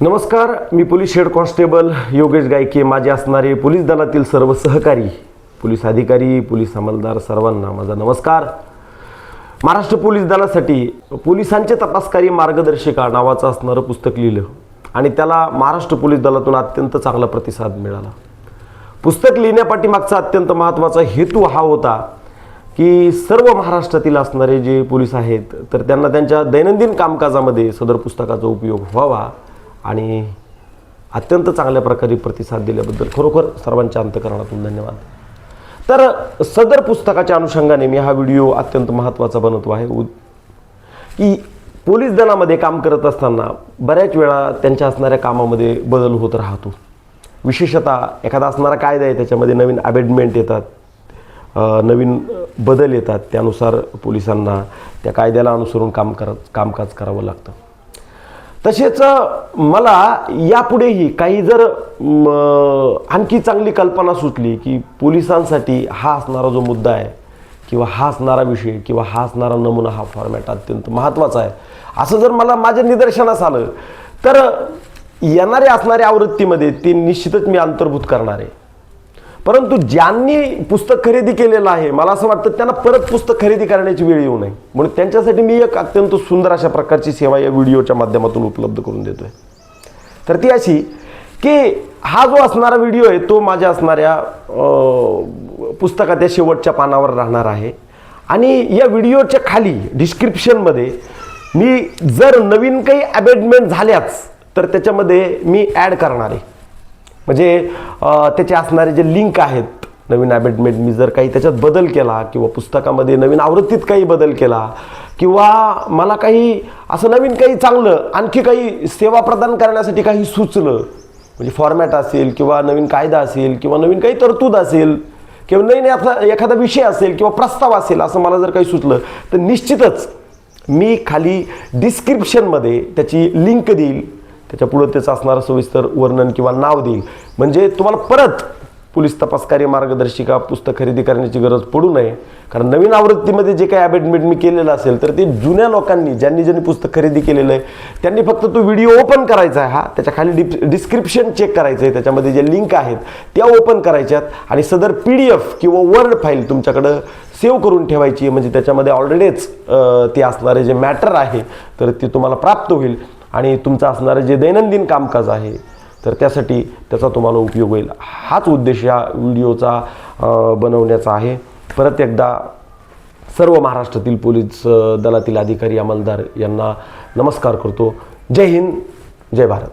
नमस्कार, मी police head constable Yogesh गायके. माझे असणारे पोलीस दलातील सर्व सहकारी पोलीस अधिकारी, पोलीस अंमलदार सर्वांना माझा नमस्कार. महाराष्ट्र पोलीस दलासाठी पोलिसांचे तपासकारी मार्गदर्शिका नावाचं असणारं पुस्तक लिहिलं आणि त्याला महाराष्ट्र पोलीस दलातून अत्यंत चांगला प्रतिसाद मिळाला. पुस्तक लिहिण्यापाठीमागचा अत्यंत महत्त्वाचा हेतू हा होता की सर्व महाराष्ट्रातील असणारे जे पोलीस आहेत तर त्यांना त्यांच्या दैनंदिन कामकाजामध्ये सदर पुस्तकाचा उपयोग व्हावा आणि अत्यंत चांगल्या प्रकारे प्रतिसाद दिल्याबद्दल खरोखर सर्वांच्या अंतःकरणातून धन्यवाद. तर सदर पुस्तकाच्या अनुषंगाने मी हा व्हिडिओ अत्यंत महत्त्वाचा बनवतो आहे की पोलीस दलामध्ये काम करत असताना बऱ्याच वेळा त्यांच्या असणाऱ्या कामामध्ये बदल होत राहतो. विशेषतः एखादा असणारा कायदा आहे त्याच्यामध्ये नवीन अमेंडमेंट येतात, नवीन बदल येतात, त्यानुसार पोलिसांना त्या कायद्याला अनुसरून कामकाज करावं लागतं. तसेच मला यापुढेही काही जर आणखी चांगली कल्पना सुचली की पोलिसांसाठी हा असणारा जो मुद्दा आहे किंवा हा असणारा विषय किंवा हा असणारा नमुना, हा फॉर्मॅट अत्यंत महत्त्वाचा आहे असं जर मला माझ्या निदर्शनास आलं तर येणाऱ्या असणाऱ्या आवृत्तीमध्ये ते निश्चितच मी अंतर्भूत करणार आहे. परंतु ज्यांनी पुस्तक खरेदी केलेलं आहे मला असं वाटतं त्यांना परत पुस्तक खरेदी करण्याची वेळ येऊ नये, म्हणून त्यांच्यासाठी मी एक अत्यंत सुंदर अशा प्रकारची सेवा या व्हिडिओच्या माध्यमातून उपलब्ध करून देतोय. तर ती अशी की हा जो असणारा व्हिडिओ आहे तो माझ्या असणाऱ्या पुस्तकाच्या शेवटच्या पानावर राहणार आहे आणि या व्हिडिओच्या खाली डिस्क्रिप्शनमध्ये मी जर नवीन काही अमेंडमेंट झाल्याच तर त्याच्यामध्ये मी ॲड करणार आहे. म्हणजे त्याचे असणारे जे लिंक आहेत नवीन अमेंडमेंट, मी जर काही त्याच्यात बदल केला किंवा पुस्तकामध्ये नवीन आवृत्तीत काही बदल केला किंवा मला काही असं नवीन काही चांगलं आणखी काही सेवा प्रदान करण्यासाठी काही सुचलं, म्हणजे फॉर्मॅट असेल किंवा नवीन कायदा असेल किंवा नवीन काही तरतूद असेल किंवा नवीन एखादा विषय असेल किंवा प्रस्ताव असेल असं मला जर काही सुचलं तर निश्चितच मी खाली डिस्क्रिप्शनमध्ये त्याची लिंक देईल, त्याच्या पुढे त्याचं असणारं सविस्तर वर्णन किंवा नाव देईल, म्हणजे तुम्हाला परत पोलीस तपासकारी मार्गदर्शिका पुस्तक खरेदी करण्याची गरज पडू नये. कारण नवीन आवृत्तीमध्ये जे काही अमेंडमेंट मी केलेलं असेल तर ते जुन्या लोकांनी ज्यांनी पुस्तक खरेदी केलेलं आहे त्यांनी फक्त तो व्हिडिओ ओपन करायचा आहे, त्याच्या खाली डिस्क्रिप्शन चेक करायचं आहे, त्याच्यामध्ये जे लिंक आहेत त्या ओपन करायच्यात आणि सदर PDF किंवा वर्ड फाईल तुमच्याकडं सेव्ह करून ठेवायची, म्हणजे त्याच्यामध्ये ऑलरेडीच ते असणारे जे मॅटर आहे तर ते तुम्हाला प्राप्त होईल आणि तुमचं असणारं जे दैनंदिन कामकाज आहे तर त्यासाठी त्याचा तुम्हाला उपयोग होईल. हाच उद्देश या व्हिडिओचा बनवण्याचा आहे. परत एकदा सर्व महाराष्ट्रातील पोलीस दलातील अधिकारी अंमलदार यांना नमस्कार करतो. जय हिंद, जय भारत.